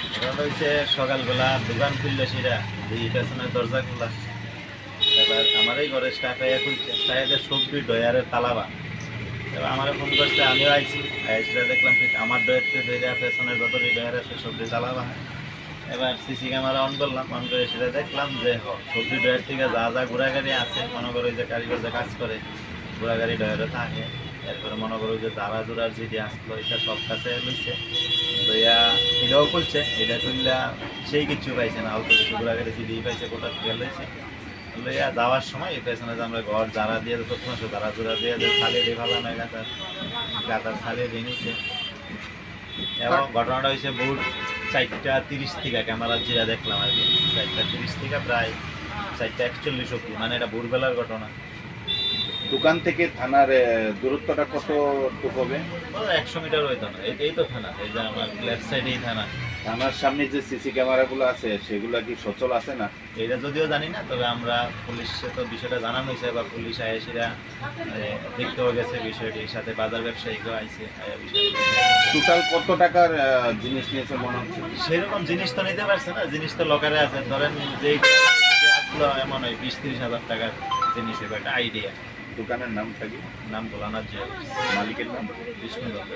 ঘটনাটা হচ্ছে সকালবেলা দোকান খুললো সেটা এই পেছনের দরজা খোলা। এবার আমার এই ঘরের স্টাফ খুলছে তাইদের সবজি ডয়ারের তালাবা। এবার আমার ফোন করছে, আমিও আইছি, সেটা দেখলাম ঠিক আমার ডয়ারতে ধরে পেছনের যতটি ডয়ার আছে সবজি তালাবা। এবার সিসি ক্যামেরা অন করলাম, অন করে সেটা দেখলাম যে সবজি ডয়ার থেকে যা যা ঘোরাগাড়ি আছে, মনে করো যে কারিগর যে কাজ করে ঘোরাগাড়ি ডয়ারে থাকে। এরপরে মনে করো যে জারা জোড়ার যেটি আসলো এটা সব কাছে লইছে, লইয়া এটাও খুলছে। এটা খুললা সেই কিছু পাইছে না, অল্প কিছু ঘোরাগাড়ি যেটি পাইছে গোটা থেকে লইছে। লইয়া যাওয়ার সময় এই পেছনে যে আমরা ঘর জারা দিয়ে প্রথমে জারা জোড়া দিয়ে যে ছালিয়ে দিয়ে ভালো নয় গাতার গাতার ছালিয়ে দিয়ে নিচ্ছে। এবং ঘটনাটা হয়েছে ভোর 4:30 থেকে ক্যামেরা যেটা দেখলাম আর কি, 4:30 থেকে প্রায় 4:41 অব্দি, মানে এটা ভোরবেলার ঘটনা। দোকান থেকে থানার দূরত্বটা কতটুকু হবে? 100 মিটার হইতো না, এই তো থানা, এই যে আমার লেফট সাইডেই থানা। থানার সামনে যে সিসি ক্যামেরাগুলো আছে সেগুলো কি সচল আছে না? এটা যদিও জানি না, তবে আমরা পুলিশে তো বিষয়টা জানানো হয়েছে বা পুলিশ আয়েসিরা দেখতেও গেছে বিষয়টির সাথে, বাজার ব্যবসায়ীকেও আইসে বিষয়টি। টোটাল কত টাকার জিনিস নিয়েছে মনে হচ্ছে? সেরকম জিনিস তো নিতে পারছে না, জিনিস তো লকারে আছে। ধরেন যে আসলো এমন হয় 20-30 হাজার টাকার জিনিস, হবে একটা আইডিয়া। দোকানের নামটা কি? নাম ভোলানাথ জুয়েলার্স, মালিকের নাম? বিষ্ণু দত্ত।